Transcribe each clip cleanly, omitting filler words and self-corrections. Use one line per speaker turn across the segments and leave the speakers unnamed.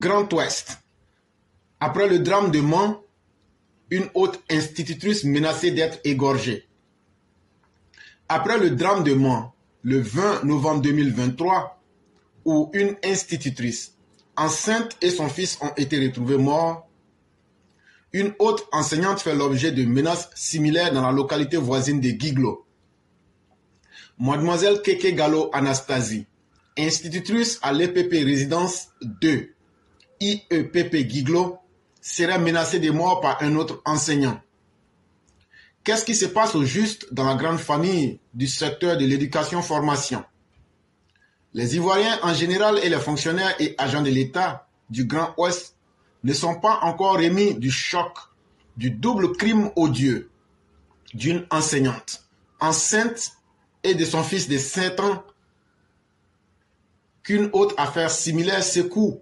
Grand Ouest. Après le drame de Mans, une haute institutrice menacée d'être égorgée. Après le drame de Mans, le 20 novembre 2023, où une institutrice enceinte et son fils ont été retrouvés morts, une autre enseignante fait l'objet de menaces similaires dans la localité voisine de Guiglo. Mademoiselle Keke Gallo Anastasie, institutrice à l'EPP Résidence 2, IEPP Guiglo, serait menacée de mort par un autre enseignant. Qu'est-ce qui se passe au juste dans la grande famille du secteur de l'éducation-formation? Les Ivoiriens en général et les fonctionnaires et agents de l'État du Grand Ouest ne sont pas encore remis du choc du double crime odieux d'une enseignante enceinte et de son fils de 7 ans qu'une autre affaire similaire secoue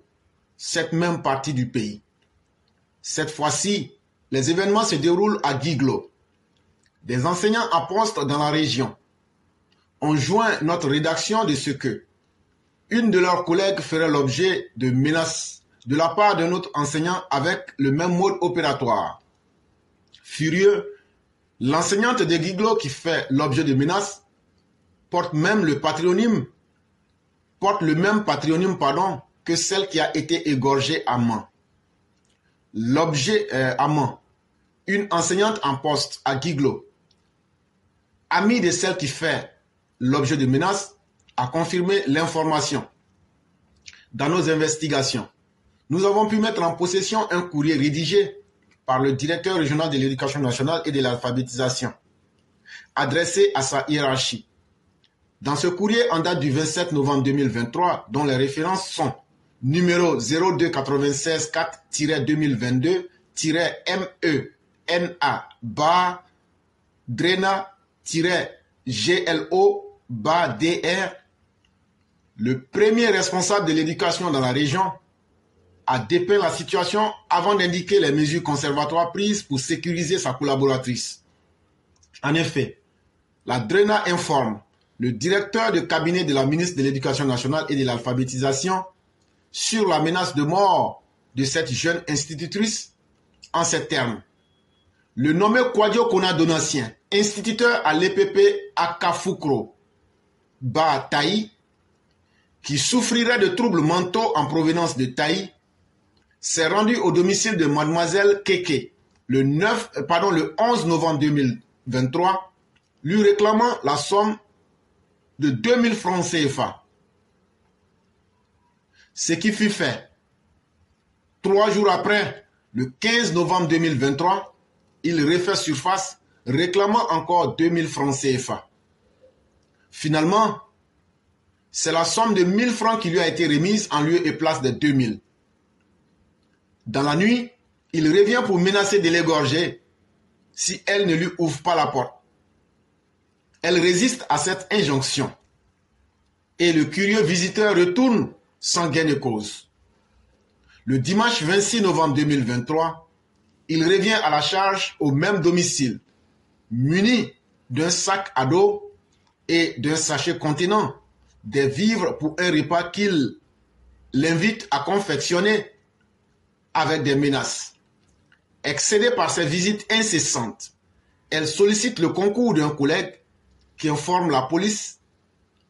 cette même partie du pays. Cette fois-ci, les événements se déroulent à Guiglo. Des enseignants à poste dans la région ont joint notre rédaction de ce que une de leurs collègues ferait l'objet de menaces de la part d'un autre enseignant avec le même mode opératoire. Furieux, l'enseignante de Guiglo qui fait l'objet de menaces porte le même patronyme que celle qui a été égorgée à Mans. L'objet à Mans, une enseignante en poste à Guiglo, amie de celle qui fait l'objet de menaces, a confirmé l'information. Dans nos investigations, nous avons pu mettre en possession un courrier rédigé par le directeur régional de l'éducation nationale et de l'alphabétisation, adressé à sa hiérarchie. Dans ce courrier en date du 27 novembre 2023, dont les références sont numéro 0296 4-2022-MENA bar DRENA-GLO bar DR, le premier responsable de l'éducation dans la région a dépeint la situation avant d'indiquer les mesures conservatoires prises pour sécuriser sa collaboratrice. En effet, la DRENA informe le directeur de cabinet de la ministre de l'Éducation nationale et de l'alphabétisation sur la menace de mort de cette jeune institutrice en ces termes. Le nommé Kouadio Kona Donatien, instituteur à l'EPP Akafukro Taï, qui souffrirait de troubles mentaux en provenance de Taï, s'est rendu au domicile de mademoiselle Keke le 11 novembre 2023, lui réclamant la somme de 2000 francs CFA. Ce qui fut fait. 3 jours après, le 15 novembre 2023, il refait surface, réclamant encore 2000 francs CFA. Finalement, c'est la somme de 1000 francs qui lui a été remise en lieu et place de 2000. Dans la nuit, il revient pour menacer de l'égorger si elle ne lui ouvre pas la porte. Elle résiste à cette injonction. Et le curieux visiteur retourne sans gain de cause. Le dimanche 26 novembre 2023, il revient à la charge au même domicile, muni d'un sac à dos et d'un sachet contenant des vivres pour un repas qu'il l'invite à confectionner avec des menaces. Excédée par ses visites incessantes, elle sollicite le concours d'un collègue qui informe la police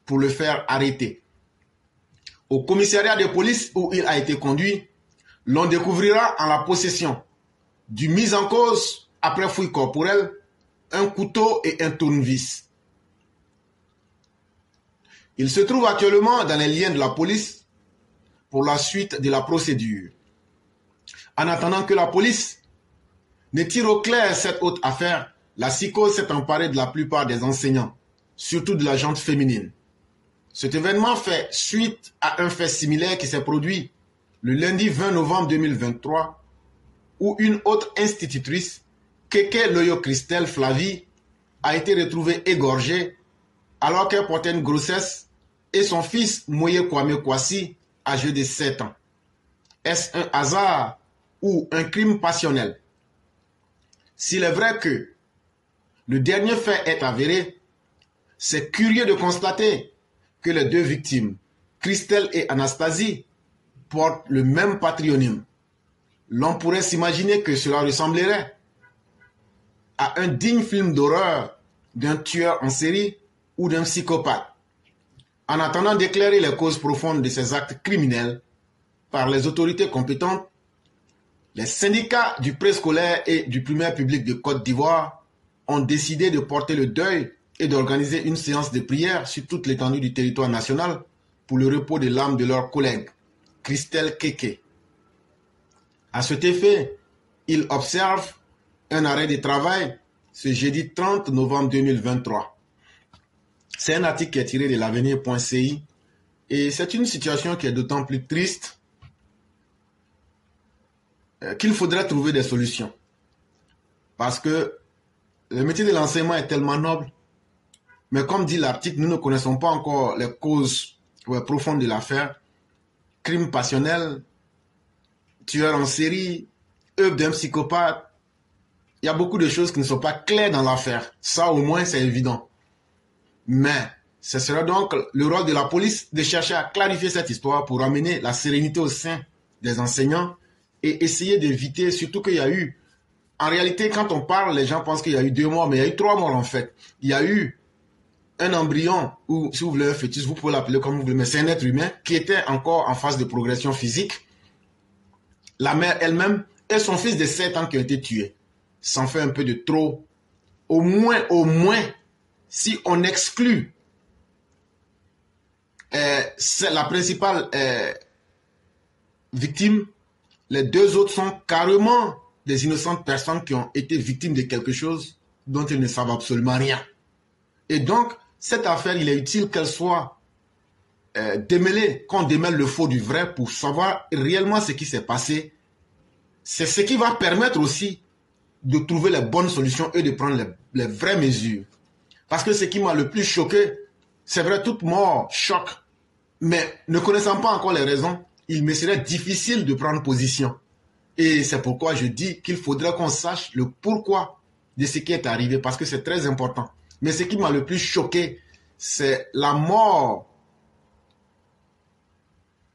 pour le faire arrêter. Au commissariat de police où il a été conduit, l'on découvrira en la possession du mis en cause, après fouille corporelle, un couteau et un tournevis. Il se trouve actuellement dans les liens de la police pour la suite de la procédure. En attendant que la police ne tire au clair cette haute affaire, la psychose s'est emparée de la plupart des enseignants, surtout de la gente féminine. Cet événement fait suite à un fait similaire qui s'est produit le lundi 20 novembre 2023, où une autre institutrice, Keke Loyo Christelle Flavie, a été retrouvée égorgée alors qu'elle portait une grossesse et son fils Moye Kwame Kwasi, âgé de 7 ans. Est-ce un hasard ou un crime passionnel? S'il est vrai que le dernier fait est avéré, c'est curieux de constater que les deux victimes, Christelle et Anastasie, portent le même patronyme. L'on pourrait s'imaginer que cela ressemblerait à un digne film d'horreur d'un tueur en série ou d'un psychopathe. En attendant d'éclairer les causes profondes de ces actes criminels par les autorités compétentes, les syndicats du préscolaire et du primaire public de Côte d'Ivoire ont décidé de porter le deuil et d'organiser une séance de prière sur toute l'étendue du territoire national pour le repos de l'âme de leur collègue, Christelle Keke. À cet effet, ils observent un arrêt de travail ce jeudi 30 novembre 2023. C'est un article qui est tiré de l'avenir.ci et c'est une situation qui est d'autant plus triste qu'il faudrait trouver des solutions. Parce que le métier de l'enseignement est tellement noble, mais comme dit l'article, nous ne connaissons pas encore les causes profondes de l'affaire. Crime passionnel, tueur en série, œuvre d'un psychopathe. Il y a beaucoup de choses qui ne sont pas claires dans l'affaire. Ça, au moins, c'est évident. Mais ce sera donc le rôle de la police de chercher à clarifier cette histoire pour amener la sérénité au sein des enseignants et essayer d'éviter, surtout qu'il y a eu, en réalité, quand on parle, les gens pensent qu'il y a eu 2 morts, mais il y a eu 3 morts en fait. Il y a eu un embryon, ou si vous voulez un fœtus, vous pouvez l'appeler comme vous voulez, mais c'est un être humain qui était encore en phase de progression physique. La mère elle-même et son fils de 7 ans qui ont été tués. Ça en fait un peu de trop. Au moins, si on exclut la principale victime, les 2 autres sont carrément des innocentes personnes qui ont été victimes de quelque chose dont ils ne savent absolument rien. Et donc, cette affaire, il est utile qu'elle soit démêlée, qu'on démêle le faux du vrai pour savoir réellement ce qui s'est passé. C'est ce qui va permettre aussi de trouver les bonnes solutions et de prendre les vraies mesures. Parce que ce qui m'a le plus choqué, c'est vrai, toute mort choque. Mais ne connaissant pas encore les raisons, il me serait difficile de prendre position. Et c'est pourquoi je dis qu'il faudrait qu'on sache le pourquoi de ce qui est arrivé, parce que c'est très important. Mais ce qui m'a le plus choqué, c'est la mort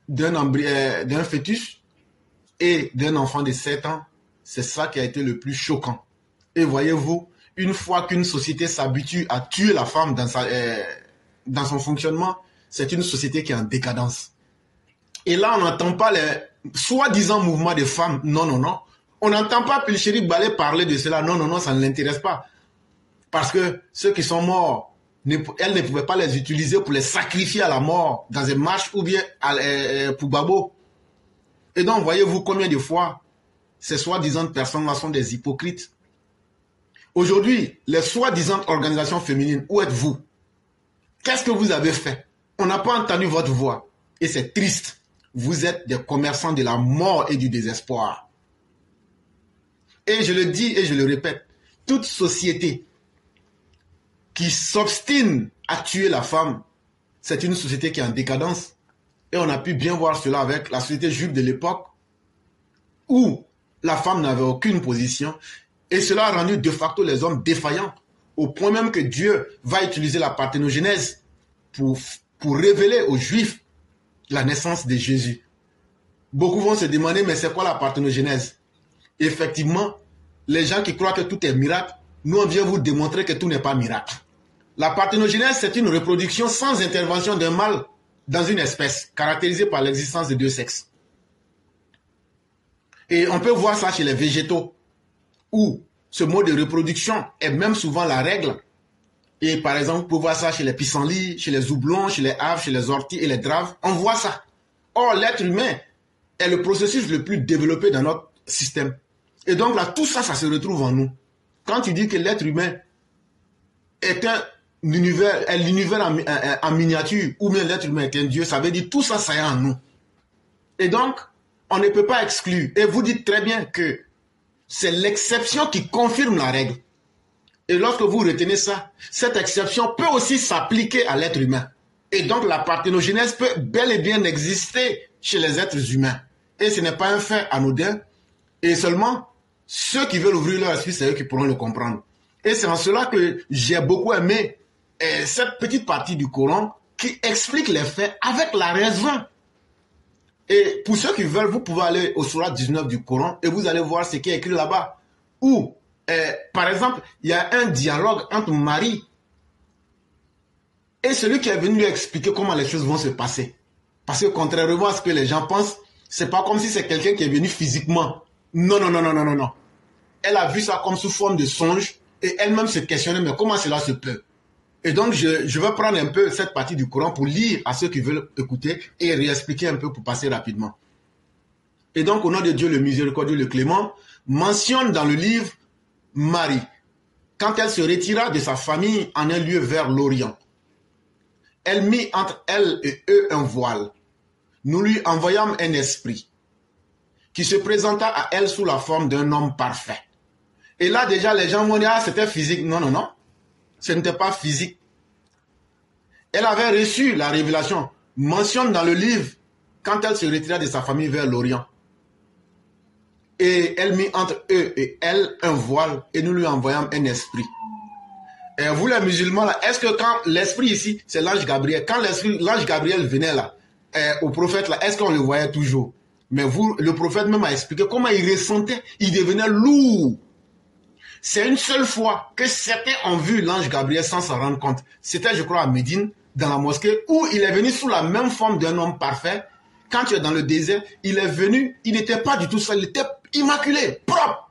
d'un fœtus et d'un enfant de 7 ans. C'est ça qui a été le plus choquant. Et voyez-vous, une fois qu'une société s'habitue à tuer la femme dans son fonctionnement, c'est une société qui est en décadence. Et là, on n'entend pas les soi-disant mouvements de femmes. Non, non, non. On n'entend pas Pilcheri Balé parler de cela. Non, non, non, ça ne l'intéresse pas. Parce que ceux qui sont morts, elle ne pouvait pas les utiliser pour les sacrifier à la mort dans une marche ou bien pour Babo. Et donc, voyez-vous combien de fois ces soi-disant personnes-là sont des hypocrites. Aujourd'hui, les soi-disant organisations féminines, où êtes-vous? Qu'est-ce que vous avez fait? On n'a pas entendu votre voix. Et c'est triste. Vous êtes des commerçants de la mort et du désespoir. Et je le dis et je le répète, toute société qui s'obstine à tuer la femme, c'est une société qui est en décadence. Et on a pu bien voir cela avec la société juive de l'époque, où la femme n'avait aucune position. Et cela a rendu de facto les hommes défaillants, au point même que Dieu va utiliser la parthénogenèse pour révéler aux Juifs la naissance de Jésus. Beaucoup vont se demander, mais c'est quoi la parthénogenèse? Effectivement, les gens qui croient que tout est miracle, nous on vient vous démontrer que tout n'est pas miracle. La parthénogenèse, c'est une reproduction sans intervention d'un mâle dans une espèce, caractérisée par l'existence de 2 sexes. Et on peut voir ça chez les végétaux, où ce mode de reproduction est même souvent la règle. Et par exemple, on peut voir ça chez les pissenlits, chez les houblons, chez les aves, chez les orties et les draves. On voit ça. Or, l'être humain est le processus le plus développé dans notre système. Et donc là, tout ça, ça se retrouve en nous. Quand tu dis que l'être humain est l'univers en miniature, ou bien l'être humain est un Dieu, ça veut dire tout ça, ça est en nous. Et donc, on ne peut pas exclure. Et vous dites très bien que c'est l'exception qui confirme la règle. Et lorsque vous retenez ça, cette exception peut aussi s'appliquer à l'être humain. Et donc la parthénogenèse peut bel et bien exister chez les êtres humains. Et ce n'est pas un fait anodin. Et seulement, ceux qui veulent ouvrir leur esprit, c'est eux qui pourront le comprendre. Et c'est en cela que j'ai beaucoup aimé cette petite partie du Coran qui explique les faits avec la raison. Et pour ceux qui veulent, vous pouvez aller au Sourate 19 du Coran et vous allez voir ce qui est écrit là-bas. Où, par exemple, il y a un dialogue entre Marie et celui qui est venu lui expliquer comment les choses vont se passer. Parce que contrairement à ce que les gens pensent, c'est pas comme si c'est quelqu'un qui est venu physiquement. Non, non, non, non, non, non, non. Elle a vu ça comme sous forme de songe et elle-même se questionnait, mais comment cela se peut? Et donc, je vais prendre un peu cette partie du Coran pour lire à ceux qui veulent écouter et réexpliquer un peu pour passer rapidement. Et donc, au nom de Dieu, le miséricordieux, le clément, mentionne dans le livre Marie, quand elle se retira de sa famille en un lieu vers l'Orient. Elle mit entre elle et eux un voile. Nous lui envoyâmes un esprit qui se présenta à elle sous la forme d'un homme parfait. Et là, déjà, les gens m'ont dit, ah, c'était physique. Non, non, non. Ce n'était pas physique. Elle avait reçu la révélation. Mentionne dans le livre, quand elle se retira de sa famille vers l'Orient. Et elle mit entre eux et elle un voile et nous lui envoyâmes un esprit. Et vous les musulmans, là, est-ce que quand l'esprit ici, c'est l'ange Gabriel, quand l'ange Gabriel venait là, au prophète là, est-ce qu'on le voyait toujours? Mais vous, le prophète même a expliqué comment il ressentait, il devenait lourd. C'est une seule fois que certains ont vu l'ange Gabriel sans s'en rendre compte. C'était, je crois, à Médine, dans la mosquée, où il est venu sous la même forme d'un homme parfait. Quand tu es dans le désert, il est venu, il n'était pas du tout sale, il était immaculé, propre.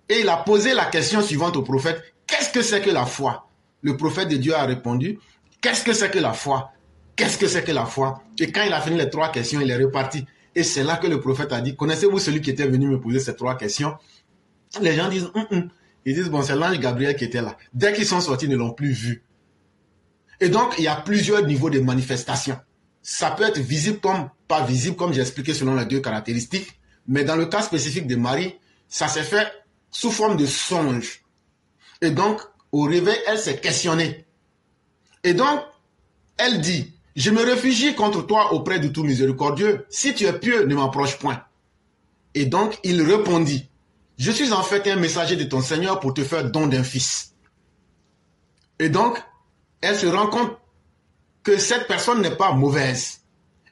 Et il a posé la question suivante au prophète, qu'est-ce que c'est que la foi? Le prophète de Dieu a répondu, qu'est-ce que c'est que la foi? Qu'est-ce que c'est que la foi? Et quand il a fini les 3 questions, il est reparti. Et c'est là que le prophète a dit, connaissez-vous celui qui était venu me poser ces 3 questions? Les gens disent, Ils disent, bon, c'est l'ange Gabriel qui était là. Dès qu'ils sont sortis, ils ne l'ont plus vu. Et donc, il y a plusieurs niveaux de manifestation. Ça peut être visible comme pas visible, comme j'ai expliqué selon les 2 caractéristiques. Mais dans le cas spécifique de Marie, ça s'est fait sous forme de songe. Et donc, au réveil, elle s'est questionnée. Et donc, elle dit, je me réfugie contre toi auprès du tout miséricordieux. Si tu es pieux, ne m'approche point. Et donc, il répondit, je suis en fait un messager de ton Seigneur pour te faire don d'un fils. Et donc, elle se rend compte que cette personne n'est pas mauvaise.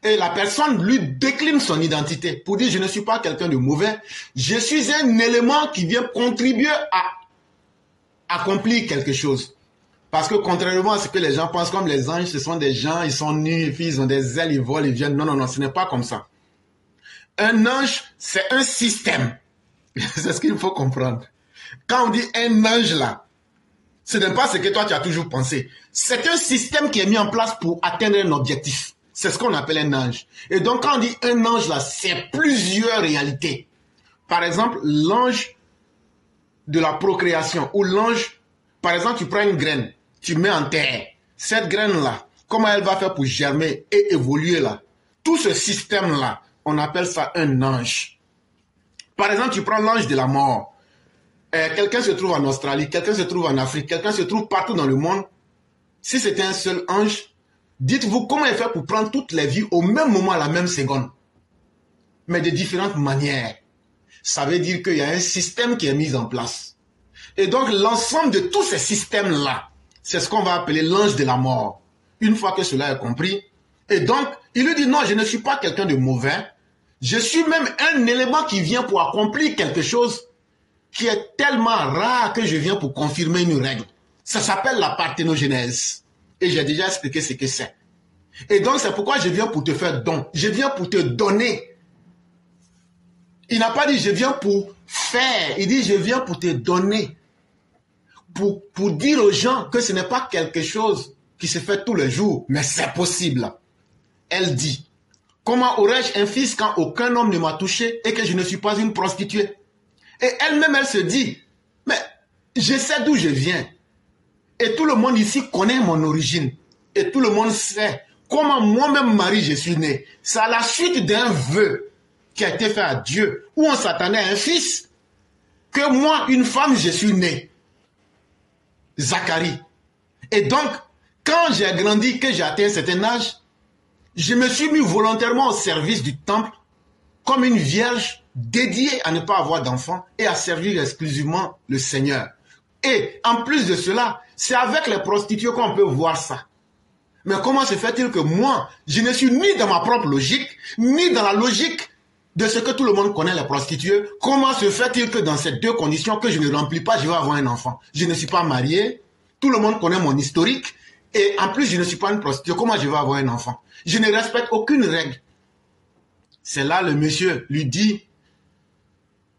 Et la personne lui décline son identité pour dire, je ne suis pas quelqu'un de mauvais. Je suis un élément qui vient contribuer à accomplir quelque chose. Parce que contrairement à ce que les gens pensent, comme les anges, ce sont des gens, ils sont nus, et puis ils ont des ailes, ils volent, ils viennent. Non, non, non, ce n'est pas comme ça. Un ange, c'est un système. C'est ce qu'il faut comprendre. Quand on dit un ange là, ce n'est pas ce que toi tu as toujours pensé. C'est un système qui est mis en place pour atteindre un objectif. C'est ce qu'on appelle un ange. Et donc quand on dit un ange là, c'est plusieurs réalités. Par exemple, l'ange de la procréation ou l'ange, par exemple, tu prends une graine, tu mets en terre. Cette graine là, comment elle va faire pour germer et évoluer là? Tout ce système là, on appelle ça un ange. Par exemple, tu prends l'ange de la mort. Quelqu'un se trouve en Australie, quelqu'un se trouve en Afrique, quelqu'un se trouve partout dans le monde. Si c'était un seul ange, dites-vous comment il fait pour prendre toutes les vies au même moment, à la même seconde. Mais de différentes manières. Ça veut dire qu'il y a un système qui est mis en place. Et donc, l'ensemble de tous ces systèmes-là, c'est ce qu'on va appeler l'ange de la mort. Une fois que cela est compris. Et donc, il lui dit, non, je ne suis pas quelqu'un de mauvais. Je suis même un élément qui vient pour accomplir quelque chose qui est tellement rare que je viens pour confirmer une règle. Ça s'appelle la parthénogenèse. Et j'ai déjà expliqué ce que c'est. Et donc, c'est pourquoi je viens pour te faire don. Je viens pour te donner. Il n'a pas dit je viens pour faire. Il dit je viens pour te donner. Pour dire aux gens que ce n'est pas quelque chose qui se fait tous les jours, mais c'est possible. Elle dit, comment aurais-je un fils quand aucun homme ne m'a touché et que je ne suis pas une prostituée? Et elle-même, elle se dit, mais je sais d'où je viens. Et tout le monde ici connaît mon origine. Et tout le monde sait comment moi-même, Marie, je suis née. C'est à la suite d'un vœu qui a été fait à Dieu, où on s'attendait à un fils, que moi, une femme, je suis née. Zacharie. Et donc, quand j'ai grandi, que j'ai atteint un certain âge, je me suis mis volontairement au service du temple comme une vierge dédiée à ne pas avoir d'enfant et à servir exclusivement le Seigneur. Et en plus de cela, c'est avec les prostituées qu'on peut voir ça. Mais comment se fait-il que moi, je ne suis ni dans ma propre logique, ni dans la logique de ce que tout le monde connaît, les prostituées? Comment se fait-il que dans ces deux conditions que je ne remplis pas, je vais avoir un enfant? Je ne suis pas marié, tout le monde connaît mon historique, et en plus je ne suis pas une prostituée. Comment je vais avoir un enfant? Je ne respecte aucune règle. C'est là le monsieur lui dit,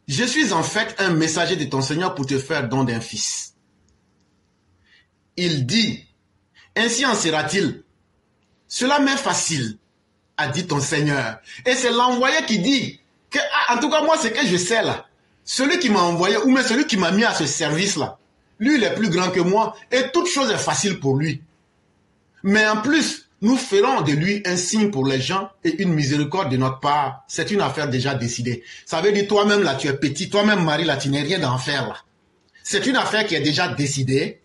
je suis en fait un messager de ton Seigneur pour te faire don d'un fils. Il dit, ainsi en sera-t-il. Cela m'est facile, a dit ton Seigneur. Et c'est l'envoyé qui dit, que, en tout cas moi ce que je sais là, celui qui m'a envoyé, ou même celui qui m'a mis à ce service là, lui il est plus grand que moi, et toute chose est facile pour lui. Mais en plus, nous ferons de lui un signe pour les gens et une miséricorde de notre part. C'est une affaire déjà décidée. Ça veut dire toi-même là, tu es petit, toi-même Marie là, tu n'es rien d'en faire là. C'est une affaire qui est déjà décidée.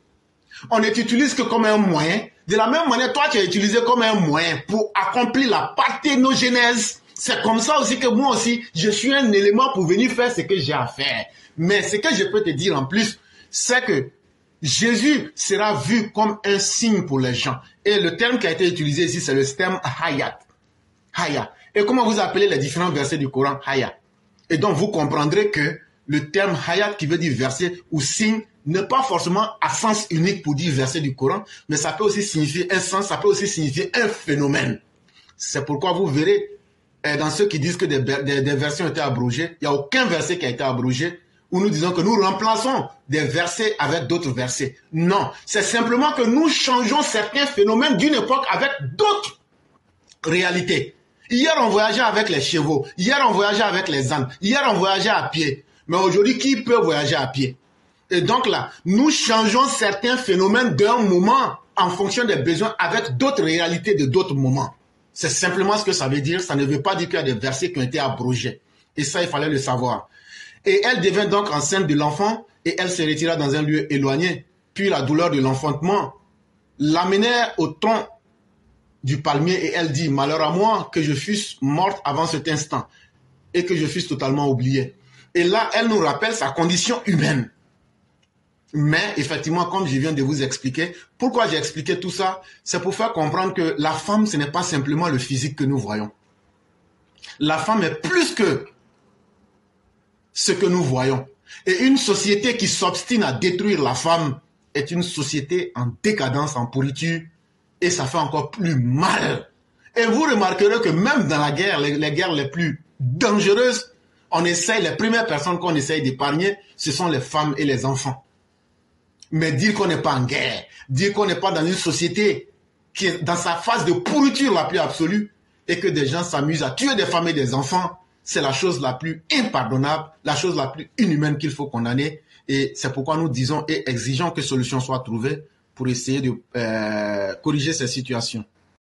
On ne t'utilise que comme un moyen. De la même manière, toi tu es utilisé comme un moyen pour accomplir la parthénogenèse. C'est comme ça aussi que moi aussi, je suis un élément pour venir faire ce que j'ai à faire. Mais ce que je peux te dire en plus, c'est que Jésus sera vu comme un signe pour les gens. Et le terme qui a été utilisé ici, c'est le terme hayat. Haya. Et comment vous appelez les différents versets du Coran? Haya. Et donc vous comprendrez que le terme hayat qui veut dire verset ou signe n'est pas forcément à sens unique pour dire verset du Coran, mais ça peut aussi signifier un sens, ça peut aussi signifier un phénomène. C'est pourquoi vous verrez, dans ceux qui disent que des versets ont été abrogés, il n'y a aucun verset qui a été abrogé, où nous disons que nous remplaçons des versets avec d'autres versets. Non, c'est simplement que nous changeons certains phénomènes d'une époque avec d'autres réalités. Hier, on voyageait avec les chevaux. Hier, on voyageait avec les ânes. Hier, on voyageait à pied. Mais aujourd'hui, qui peut voyager à pied? Et donc là, nous changeons certains phénomènes d'un moment en fonction des besoins avec d'autres réalités de d'autres moments. C'est simplement ce que ça veut dire. Ça ne veut pas dire qu'il y a des versets qui ont été abrogés. Et ça, il fallait le savoir. Et elle devint donc enceinte de l'enfant et elle se retira dans un lieu éloigné. Puis la douleur de l'enfantement l'amenait au tronc du palmier et elle dit, malheur à moi que je fusse morte avant cet instant et que je fusse totalement oubliée. Et là, elle nous rappelle sa condition humaine. Mais effectivement, comme je viens de vous expliquer, pourquoi j'ai expliqué tout ça, c'est pour faire comprendre que la femme, ce n'est pas simplement le physique que nous voyons. La femme est plus que ce que nous voyons. Et une société qui s'obstine à détruire la femme est une société en décadence, en pourriture, et ça fait encore plus mal. Et vous remarquerez que même dans la guerre, les guerres les plus dangereuses, les premières personnes qu'on essaye d'épargner, ce sont les femmes et les enfants. Mais dire qu'on n'est pas en guerre, dire qu'on n'est pas dans une société qui est dans sa phase de pourriture la plus absolue, et que des gens s'amusent à tuer des femmes et des enfants, c'est la chose la plus impardonnable, la chose la plus inhumaine qu'il faut condamner. Et c'est pourquoi nous disons et exigeons que solution soit trouvée pour essayer de corriger ces situations.